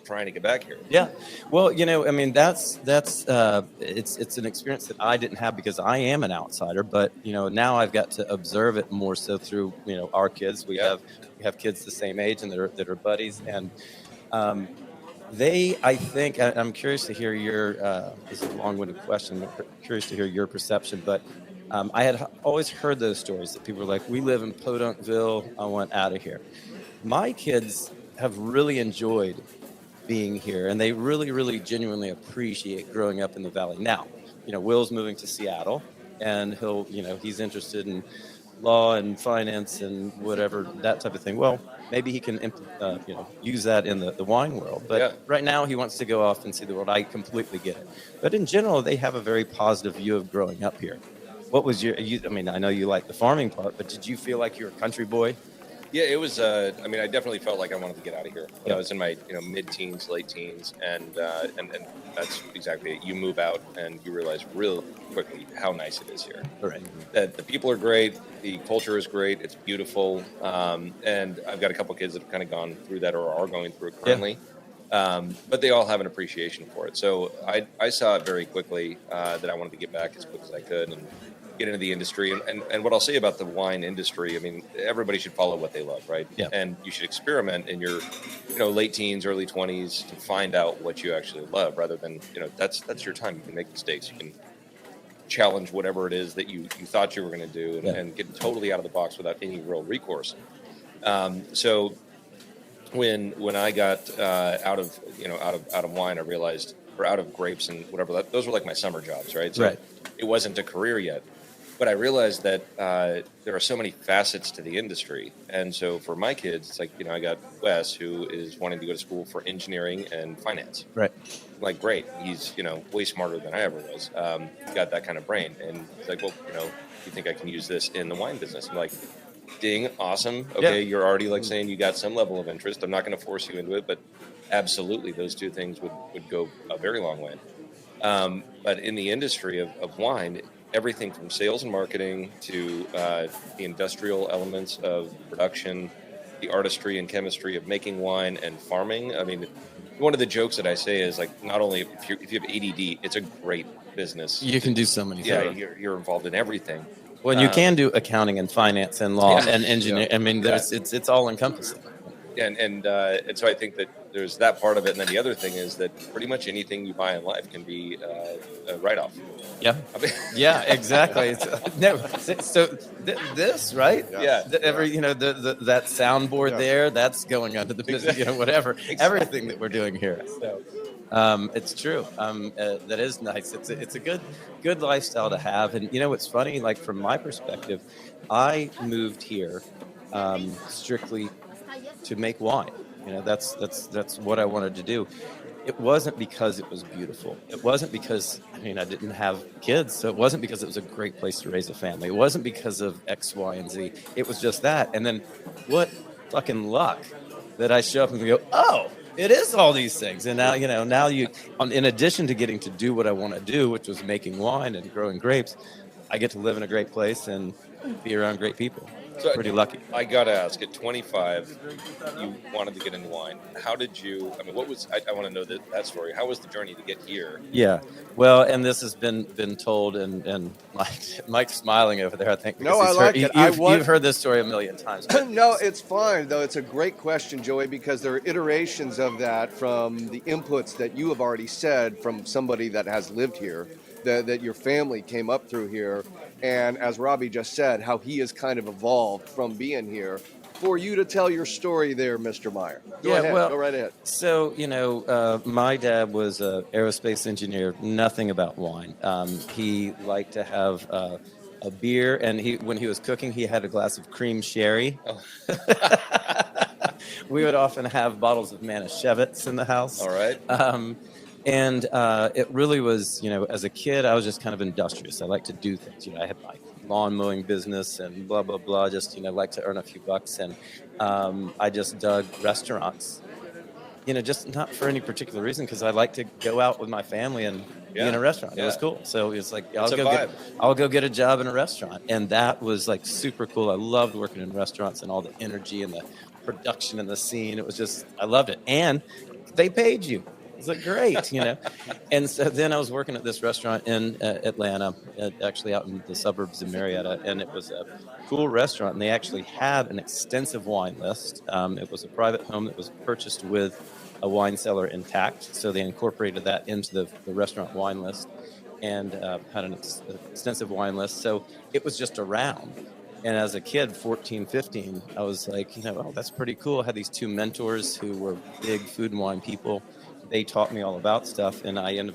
trying to get back here. Yeah. Well, I mean, that's it's an experience that I didn't have because I am an outsider, but now I've got to observe it more so through our kids. We have kids the same age and that are buddies, and I think I'm curious to hear your this is a long-winded question. I'm curious to hear your perception, but I had always heard those stories that people were like, "We live in Podunkville. I want out of here." My kids have really enjoyed being here, and they really, really genuinely appreciate growing up in the Valley. Now, Will's moving to Seattle, and he's interested in law and finance and whatever, that type of thing. Well, maybe he can use that in the wine world, but right now he wants to go off and see the world. I completely get it, but in general they have a very positive view of growing up here. What was I mean, I know you like the farming part, but did you feel like you were a country boy? Yeah, it was. I mean, I definitely felt like I wanted to get out of here. I was in my mid-teens, late teens, and that's exactly it. You move out and you realize real quickly how nice it is here. Right. That the people are great, the culture is great, it's beautiful, and I've got a couple kids that have kind of gone through that or are going through it currently. But they all have an appreciation for it. So I saw it very quickly that I wanted to get back as quick as I could and get into the industry. And what I'll say about the wine industry, I mean, everybody should follow what they love, right? Yeah. And you should experiment in your, late teens, early 20s to find out what you actually love rather than, that's your time. You can make mistakes. You can challenge whatever it is that you thought you were going to do and get totally out of the box without any real recourse. So when I got out of wine, I realized, or out of grapes and whatever, those were like my summer jobs, right? So it wasn't a career yet. But I realized that there are so many facets to the industry. And so for my kids, it's like, I got Wes, who is wanting to go to school for engineering and finance. Right. Like, great. He's, way smarter than I ever was. Got that kind of brain. And it's like, well, you think I can use this in the wine business? I'm like, ding, awesome. Okay, you're already like saying you got some level of interest. I'm not going to force you into it, but absolutely those two things would go a very long way. But in the industry of wine, everything from sales and marketing to the industrial elements of production, the artistry and chemistry of making wine and farming. I mean, one of the jokes that I say is like, not only if you have ADD, it's a great business. You can do so many things. Yeah, you're involved in everything. Well, you can do accounting and finance and law and engineering. I mean, it's all encompassing. And so I think that there's that part of it, and then the other thing is that pretty much anything you buy in life can be a write-off. Yeah, yeah, exactly. This right? Yeah. That soundboard there, that's going under the business. Whatever, everything that we're doing here. So it's true. That is nice. It's a good lifestyle to have. And what's funny, like from my perspective, I moved here strictly to make wine. That's what I wanted to do. It wasn't because it was beautiful. It wasn't because I didn't have kids, so it wasn't because it was a great place to raise a family. It wasn't because of X, Y, and Z. It was just that. And then what fucking luck that I show up and go, oh, it is all these things. And now in addition to getting to do what I want to do, which was making wine and growing grapes, I get to live in a great place and be around great people. So pretty lucky. I got to ask, at 25, you wanted to get into wine. How did you, what was, I want to know that story. How was the journey to get here? Yeah. Well, and this has been told, and Mike's smiling over there, I think. No, I like it. You've heard this story a million times. No, it's fine, though. It's a great question, Joey, because there are iterations of that from the inputs that you have already said from somebody that has lived here, that your family came up through here. And as Robbie just said, how he has kind of evolved from being here. For you to tell your story there, Mr. Meyer. Go ahead. Go right ahead. So, my dad was an aerospace engineer, nothing about wine. He liked to have a beer, and when he was cooking, he had a glass of cream sherry. Oh. We would often have bottles of Manischewitz in the house. All right. And it really was, as a kid, I was just kind of industrious. I like to do things. I had my lawn mowing business and blah, blah, blah, just, like to earn a few bucks. And I just dug restaurants, just not for any particular reason, because I like to go out with my family and be in a restaurant. It was cool. So it's like, I'll go get a job in a restaurant. And that was like super cool. I loved working in restaurants and all the energy and the production and the scene. It was just, I loved it. And they paid you. It's like, great, And so then I was working at this restaurant in Atlanta, actually out in the suburbs of Marietta, and it was a cool restaurant. And they actually had an extensive wine list. It was a private home that was purchased with a wine cellar intact. So they incorporated that into the restaurant wine list and had an extensive wine list. So it was just around. And as a kid, 14, 15, I was like, oh, that's pretty cool. I had these two mentors who were big food and wine people. They taught me all about stuff, and I'm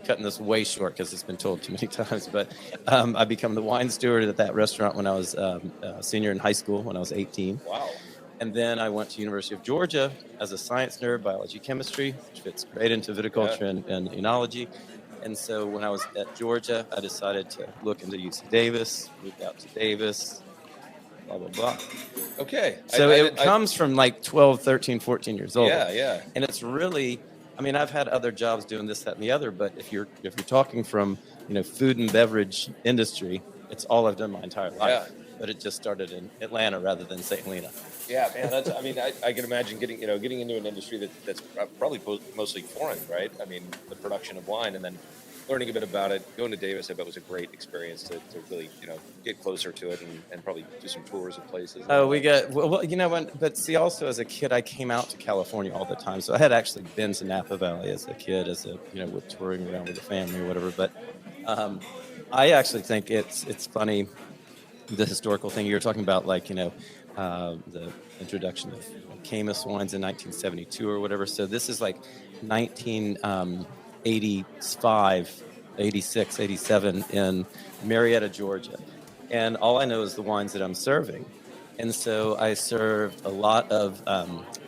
cutting this way short because it's been told too many times, but I became the wine steward at that restaurant when I was a senior in high school, when I was 18. Wow. And then I went to University of Georgia as a science nerd, biology, chemistry, which fits great into viticulture and enology. And so when I was at Georgia, I decided to look into UC Davis, moved out to Davis, blah, blah, blah. Okay. So it comes from like 12, 13, 14 years old. Yeah. And it's really, I've had other jobs doing this, that, and the other, but if you're talking from, food and beverage industry, it's all I've done my entire life. Yeah. But it just started in Atlanta rather than St. Helena. Yeah, man. I can imagine getting into an industry that's probably mostly foreign, right? The production of wine, and then learning a bit about it. Going to Davis, I bet was a great experience to really, get closer to it and probably do some tours of places. Oh, but see, also as a kid, I came out to California all the time. So I had actually been to Napa Valley as a kid, with touring around with the family or whatever. But I actually think it's funny, the historical thing you're talking about, like, the introduction of Caymus wines in 1972 or whatever. So this is like 1985, 86, 87 in Marietta, Georgia. And all I know is the wines that I'm serving. And so I served a lot of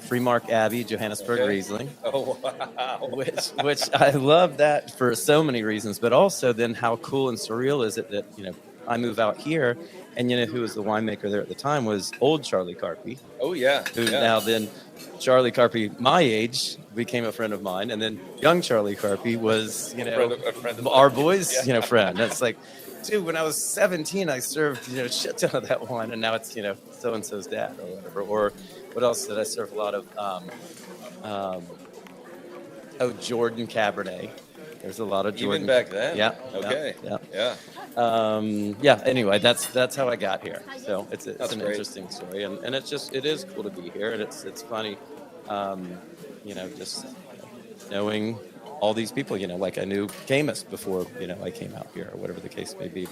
Freemark Abbey, Johannesburg Riesling. Oh, wow. Which I love that for so many reasons, but also then how cool and surreal is it that, I move out here, and who was the winemaker there at the time was old Charlie Carpy. Oh, yeah. Who now then, Charlie Carpy, my age, became a friend of mine, and then young Charlie Carpy was, a friend of our boys, friend. That's like, dude, when I was 17, I served, a shit ton of that wine, and now it's, so-and-so's dad or whatever. Or what else did I serve? A lot of, Jordan Cabernet. There's a lot of Jordan. Even back then? Yeah. Okay. Yeah. Anyway, that's how I got here. So it's an great. interesting story, and it is cool to be here, and it's funny, just knowing all these people, like I knew Caymus before, I came out here or whatever the case may be.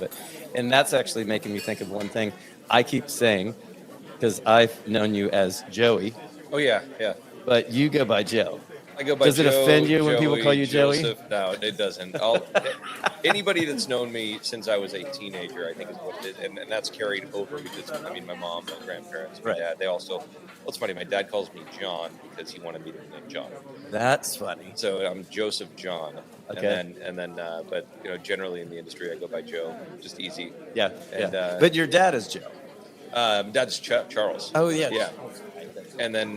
And that's actually making me think of one thing I keep saying, because I've known you as Joey. Oh, yeah. But you go by Joe. I go by Does it Joe, offend you when Joey, people call you Joseph? Joey? No, it doesn't. Anybody that's known me since I was a teenager, I think is what it is. And that's carried over because, my mom, my grandparents, my dad, they also, well, it's funny, my dad calls me John because he wanted me to be named John. That's funny. So I'm Joseph John. Okay. And then, but, generally in the industry, I go by Joe, just easy. Yeah. And, but your dad is Joe. Dad's Charles. Oh, yeah. Yeah. And then,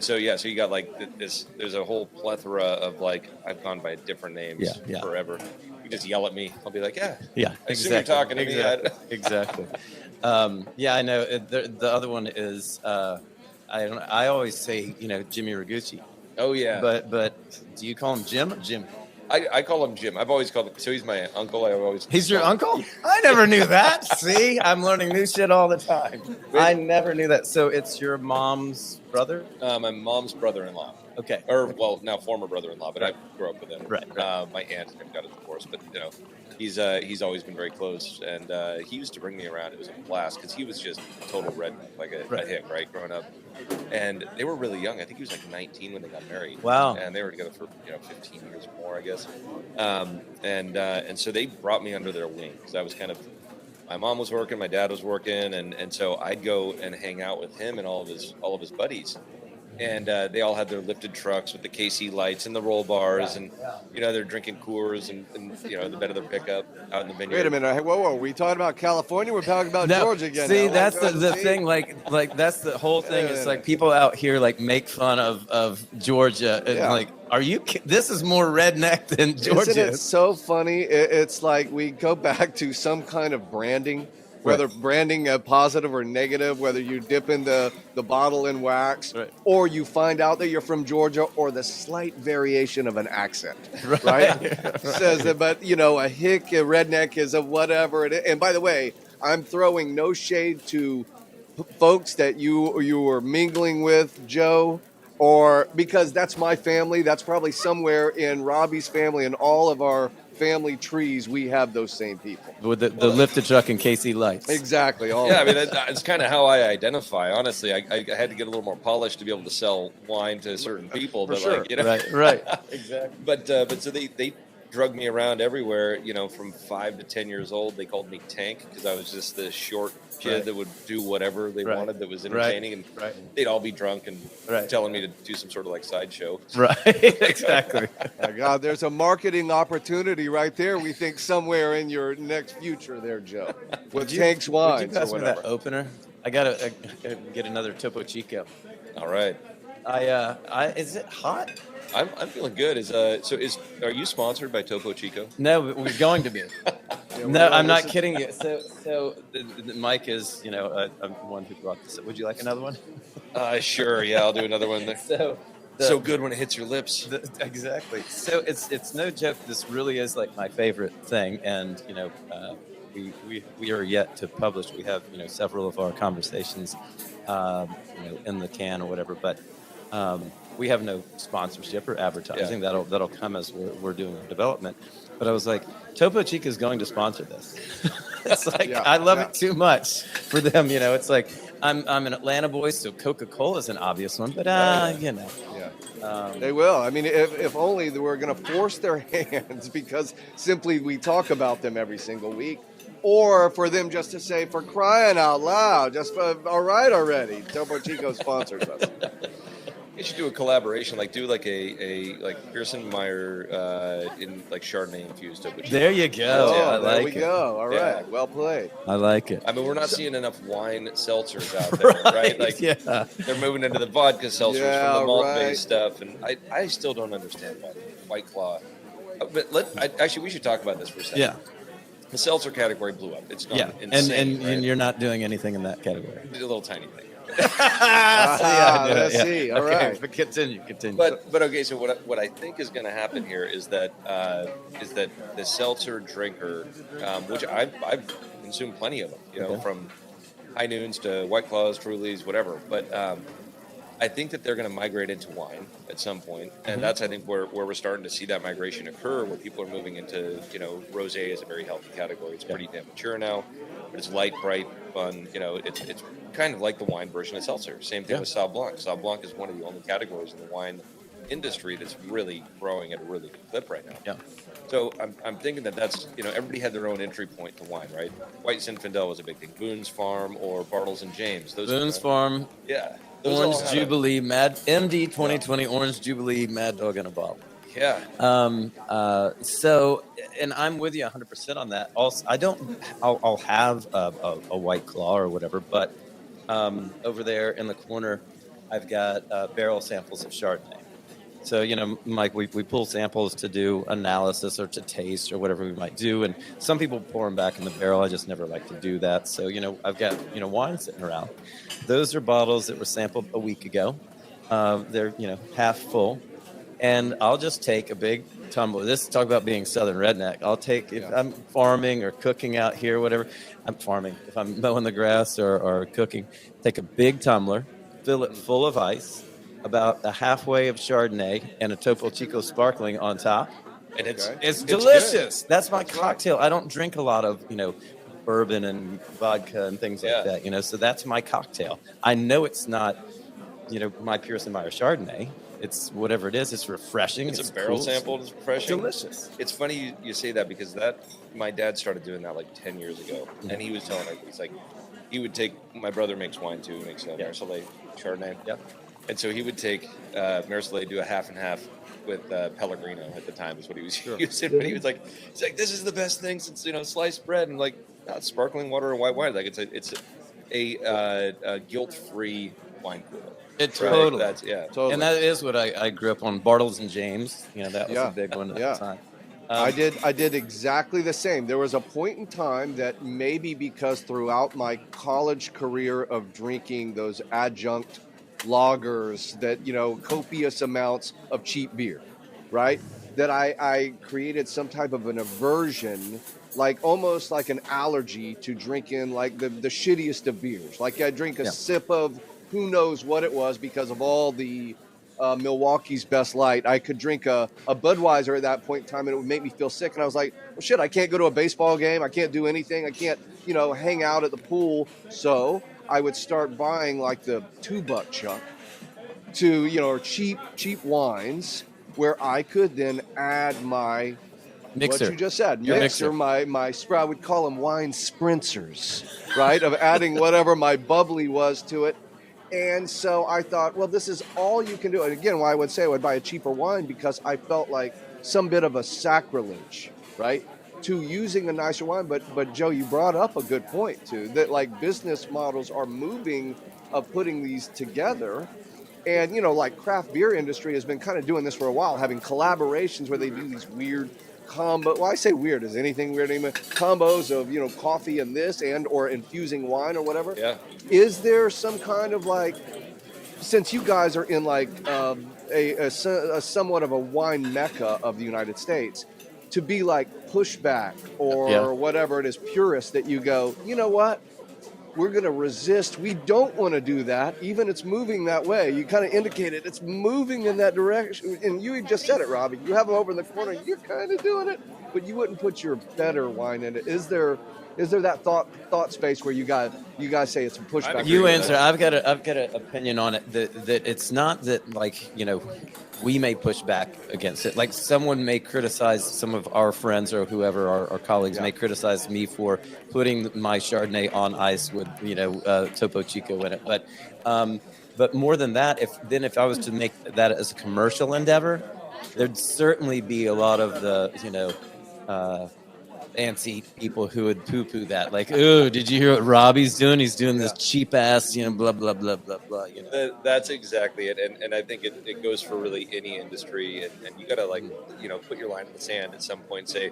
so you got like this, there's a whole plethora of like, I've gone by different names forever. You just yell at me. I'll be like, yeah, I assume you're talking to me. Exactly. I know. The other one is, I always say, Jimmy Rigucci. Oh, yeah. But do you call him Jim or Jimmy? I call him Jim. I've always called him, so he's my uncle. He's your uncle? I never knew that. See, I'm learning new shit all the time. I never knew that. So it's your mom's brother? My mom's brother-in-law. Okay. Now former brother-in-law, but I grew up with him. Right. My aunt got a divorce, but he's always been very close, and he used to bring me around. It was a blast because he was just a total redneck, like a hick, right, growing up. And they were really young. I think he was like 19 when they got married. Wow. And they were together for 15 years or more, I guess. And so they brought me under their wing because I was kind of, my mom was working, my dad was working, and so I'd go and hang out with him and all of his buddies. And they all had their lifted trucks with the KC lights and the roll bars, and they're drinking Coors and the bed of their pickup out in the vineyard. Wait a minute! Whoa! We talking about California? We're talking about Georgia again. See, now. that's the thing. Like that's the whole thing. It's like people out here like make fun of Georgia. And like, are you? This is more redneck than Georgia. Isn't it so funny? It's like we go back to some kind of branding whether branding positive or negative, whether you dip in the bottle in wax, or you find out that you're from Georgia, or the slight variation of an accent, right? Says that, but a hick, a redneck is a whatever. And by the way, I'm throwing no shade to folks that you were mingling with, Joe, or because that's my family. That's probably somewhere in Robbie's family and all of our family trees. We have those same people with the lifted truck and KC lights. Exactly. Yeah, I mean that's kind of how I identify. Honestly, I had to get a little more polished to be able to sell wine to certain people. For but sure. Right. Exactly. But so they drug me around everywhere. From 5 to 10 years old, they called me Tank because I was just this short kid that would do whatever they wanted that was entertaining, and they'd all be drunk and telling me to do some sort of like sideshow. Right, exactly. My God, there's a marketing opportunity right there. We think somewhere in your next future there, Joe, with Tank's wines. Would you pass me that opener? I gotta get another Topo Chico. All right. Is it hot? I'm feeling good. Are you sponsored by Topo Chico? No, we're going to be. No, I'm not kidding you. So the Mike is, I'm one who brought this up. Would you like another one? Sure. Yeah, I'll do another one. So good when it hits your lips. Exactly. So it's no joke. This really is like my favorite thing, and we are yet to publish. We have several of our conversations, in the can or whatever, but. We have no sponsorship or advertising. Yeah. That'll come as we're doing our development. But I was like, Topo Chico is going to sponsor this. It's like I love it too much for them. It's like I'm an Atlanta boy, so Coca-Cola is an obvious one. But they will. I mean, if only they were going to force their hands because simply we talk about them every single week. Or for them just to say, for crying out loud, all right already. Topo Chico sponsors us. You should do a collaboration, like do like a Pearson Meyer in like Chardonnay infused Topo Chico. There you go. Oh, I like there we go. All right, well played. I like it. I mean, we're not seeing enough wine seltzers out there, right? Like, they're moving into the vodka seltzers from the malt-based stuff, and I still don't understand why. White Claw. But actually, we should talk about this for a second. Yeah. The seltzer category blew up. It's gone insane, and you're not doing anything in that category. A little tiny thing. Let's see. All right. But continue. But okay. So what I think is going to happen here is that the seltzer drinker, which I've consumed plenty of them, from High Noons to White Claws, Trulies, whatever. But I think that they're going to migrate into wine at some point, and that's I think where we're starting to see that migration occur, where people are moving into rosé is a very healthy category. It's pretty damn mature now, but it's light, bright, fun. It's kind of like the wine version of seltzer. Same thing with Sauv Blanc. Sauv Blanc is one of the only categories in the wine industry that's really growing at a really good clip right now. Yeah. So I'm thinking that's everybody had their own entry point to wine, right? White Zinfandel was a big thing. Boone's Farm or Bartles and James. Boone's Farm. Yeah. Orange Jubilee, MD 2020 Orange Jubilee, Mad Dog in a Bottle. Yeah. So, and I'm with you 100% on that. Also, I'll have a White Claw or whatever, but over there in the corner, I've got barrel samples of Chardonnay. So, Mike, we pull samples to do analysis or to taste or whatever we might do. And some people pour them back in the barrel. I just never like to do that. So, I've got, wine sitting around. Those are bottles that were sampled a week ago. They're, half full. And I'll just take a big tumbler. Talk about being Southern redneck. I'll take, if I'm farming or cooking out here, whatever, I'm farming. If I'm mowing the grass or cooking, take a big tumbler, fill it full of ice, about a halfway of Chardonnay, and a Topo Chico sparkling on top. And it's delicious. That's my cocktail. I don't drink a lot of, bourbon and vodka and things like that, so that's my cocktail. I know it's not, my Pearson Meyer Chardonnay. It's whatever it is. It's refreshing. It's a barrel sample. It's refreshing. Delicious. It's funny you say that because my dad started doing that like 10 years ago. And he was telling me, he's like, he would take, my brother makes wine too. He makes Marseillais Chardonnay. Yep. And so he would take Marseillais, do a half and half with Pellegrino at the time is what he was using. But he's like, this is the best thing since, sliced bread. And like, not sparkling water or white wine. Like it's a guilt-free wine cooler. Totally. Totally. And that is what I grew up on. Bartles and James, that was a big one at the time. I did exactly the same. There was a point in time that maybe because throughout my college career of drinking those adjunct lagers, that copious amounts of cheap beer, right? That I created some type of an aversion, like almost like an allergy to drinking like the shittiest of beers. Like I drink a Yeah. sip of who knows what it was because of all the Milwaukee's Best Light. I could drink a Budweiser at that point in time and it would make me feel sick. And I was like, well, shit, I can't go to a baseball game. I can't do anything. I can't, hang out at the pool. So I would start buying like the $2 chuck to, or cheap wines where I could then add my Mixer. what you just said, Your mixer, my I would call them wine spritzers, right? Of adding whatever my bubbly was to it. And so I thought, well, this is all you can do. And again, why I would say I would buy a cheaper wine because I felt like some bit of a sacrilege, right, to using a nicer wine. But Joe, you brought up a good point too, that like business models are moving of putting these together. And, like craft beer industry has been kind of doing this for a while, having collaborations where they do these weird combo. Well, I say weird. Is anything weird anymore? Combos of, coffee and this and or infusing wine or whatever. Yeah. Is there some kind of like, since you guys are in like a somewhat of a wine mecca of the United States, to be like pushback or whatever it is, purist, that you go, you know what? We're going to resist. We don't want to do that. Even it's moving that way. You kind of indicated it's moving in that direction. And you just said it, Robbie. You have them over in the corner. You're kind of doing it, but you wouldn't put your better wine in it. Is there that thought space where you guys say it's a pushback? You answer. I've got an opinion on it that it's not that like we may push back against it. Like someone may criticize, some of our friends or whoever our colleagues may criticize me for putting my Chardonnay on ice with Topo Chico in it. But more than that, if I was to make that as a commercial endeavor, there'd certainly be a lot of the fancy people who would poo-poo that, like, oh, did you hear what Robbie's doing? He's doing this cheap ass, blah blah blah blah blah. That's exactly it, and I think it goes for really any industry, and you gotta put your line in the sand at some point and say,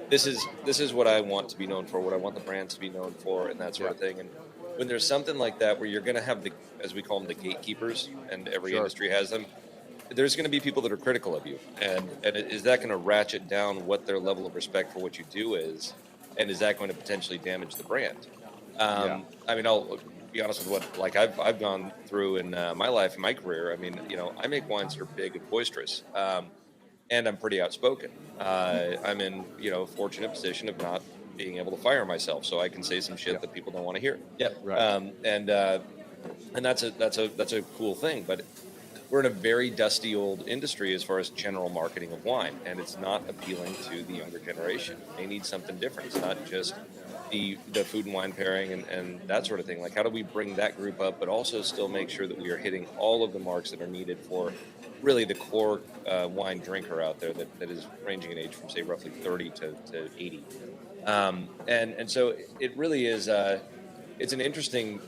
this is what I want to be known for, what I want the brand to be known for, and that sort of thing. And when there's something like that where you're gonna have the, as we call them, the gatekeepers, and every industry has them. There's going to be people that are critical of you, and is that going to ratchet down what their level of respect for what you do is, and is that going to potentially damage the brand? I mean, I'll be honest with what I've gone through in my life, in my career. I mean, I make wines that are big and boisterous, and I'm pretty outspoken. I'm in a fortunate position of not being able to fire myself, so I can say some shit that people don't want to hear. Yeah, right. And that's a cool thing, but we're in a very dusty old industry as far as general marketing of wine, and it's not appealing to the younger generation. They need something different. It's not just the food and wine pairing and that sort of thing. Like, how do we bring that group up, but also still make sure that we are hitting all of the marks that are needed for really the core wine drinker out there that is ranging in age from, say, roughly 30 to 80. And so it really is, it's an interesting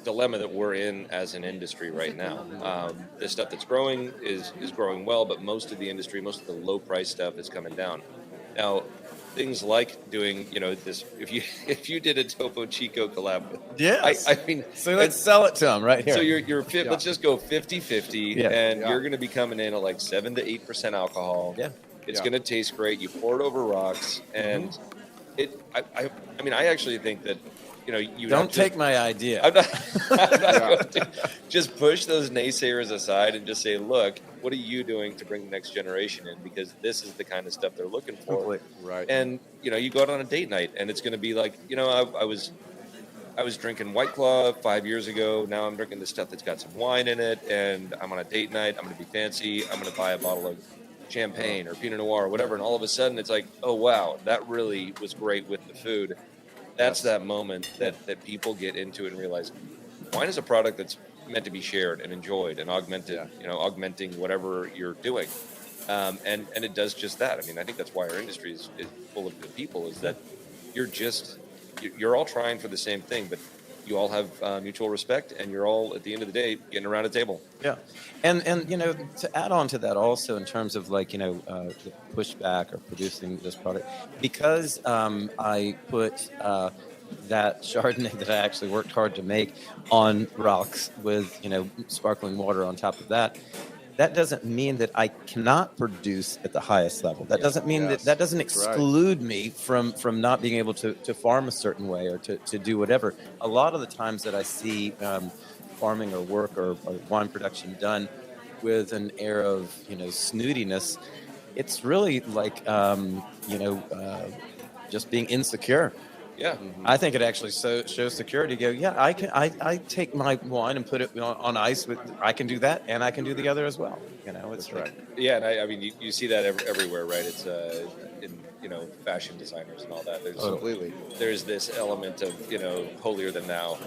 dilemma that we're in as an industry right now. The stuff that's growing is growing well, but most of the industry, most of the low price stuff is coming down. Now, things like doing, this, if you did a Topo Chico collab with, I mean, so let's sell it to them right here. So you're let's just go 50-50, and you're going to be coming in at like 7 to 8% alcohol. Yeah, it's going to taste great. You pour it over rocks, and I mean, I actually think that. You don't take my idea. I'm not going to just push those naysayers aside and just say, look, what are you doing to bring the next generation in? Because this is the kind of stuff they're looking for. Right. And, you go out on a date night and it's going to be like, I was drinking White Claw 5 years ago. Now I'm drinking this stuff that's got some wine in it. And I'm on a date night. I'm going to be fancy. I'm going to buy a bottle of champagne or Pinot Noir or whatever. And all of a sudden it's like, oh, wow, that really was great with the food. That's that moment that people get into and realize wine is a product that's meant to be shared and enjoyed and augmented, augmenting whatever you're doing. And it does just that. I mean, I think that's why our industry is full of good people, is that you're all trying for the same thing, but you all have mutual respect, and you're all at the end of the day getting around a table. Yeah, and to add on to that also in terms of like the pushback or producing this product, because I put that Chardonnay that I actually worked hard to make on rocks with sparkling water on top of that. That doesn't mean that I cannot produce at the highest level. That doesn't mean that doesn't exclude me from not being able to farm a certain way or to do whatever. A lot of the times that I see farming or work or wine production done with an air of snootiness, it's really like just being insecure. Yeah, I think it actually shows security. Go, yeah, I take my wine and put it on ice. I can do that, and I can do the other as well. It's right. Yeah, and I mean, you see that everywhere, right? It's in fashion designers and all that. There's this element of holier than thou.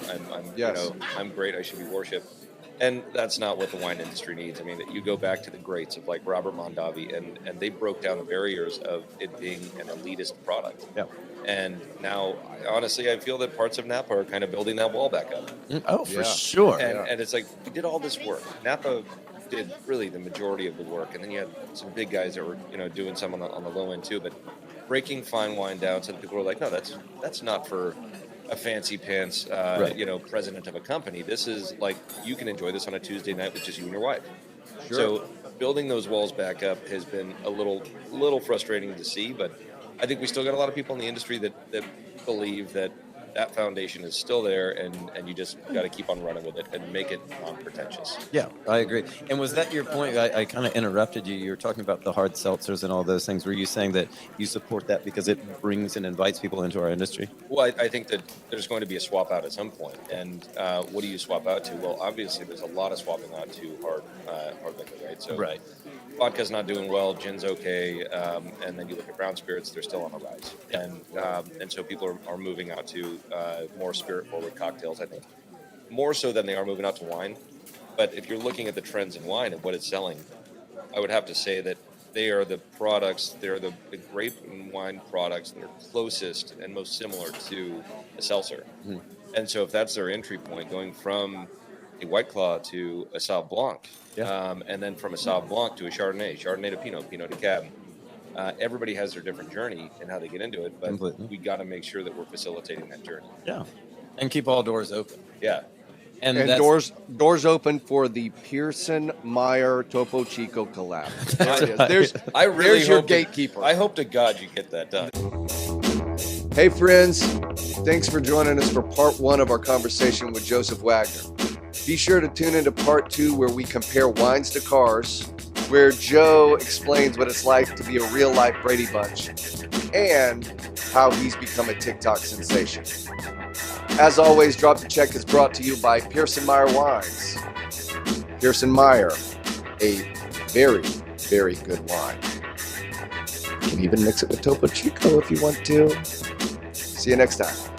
I'm great. I should be worshipped. And that's not what the wine industry needs. I mean, you go back to the greats of like Robert Mondavi, and they broke down the barriers of it being an elitist product. Yeah. And now, honestly, I feel that parts of Napa are kind of building that wall back up. Oh, for sure. And it's like, we did all this work. Napa did really the majority of the work. And then you had some big guys that were, doing some on the low end too. But breaking fine wine down so that people were like, no, that's not for a fancy pants, president of a company. This is like, you can enjoy this on a Tuesday night with just you and your wife. Sure. So building those walls back up has been a little frustrating to see, but I think we still got a lot of people in the industry that believe that foundation is still there, and you just got to keep on running with it and make it non-pretentious. Yeah, I agree. And was that your point? I kind of interrupted you. You were talking about the hard seltzers and all those things. Were you saying that you support that because it brings and invites people into our industry? Well, I think that there's going to be a swap out at some point. And what do you swap out to? Well, obviously, there's a lot of swapping out to hard liquor, right? So right. Vodka's not doing well, gin's okay, and then you look at brown spirits, they're still on the rise. And so people are moving out to more spirit-forward cocktails, I think, more so than they are moving out to wine. But if you're looking at the trends in wine and what it's selling, I would have to say that they are the products, they're the grape and wine products that are closest and most similar to a seltzer. Mm-hmm. And so if that's their entry point, going from a White Claw to a Sauv Blanc, and then from a Sauv Blanc to a Chardonnay to Pinot to Cab. Everybody has their different journey and how they get into it, but we got to make sure that we're facilitating that journey. Yeah, and keep all doors open. Yeah, and doors open for the Pearson Meyer Topo Chico collab. There it is. There's your gatekeeper. I hope to God you get that done. Hey friends, thanks for joining us for part 1 of our conversation with Joseph Wagner. Be sure to tune into part 2 where we compare wines to cars, where Joe explains what it's like to be a real-life Brady Bunch, and how he's become a TikTok sensation. As always, Drop the Check is brought to you by Pearson Meyer Wines. Pearson Meyer, a very, very good wine. You can even mix it with Topo Chico if you want to. See you next time.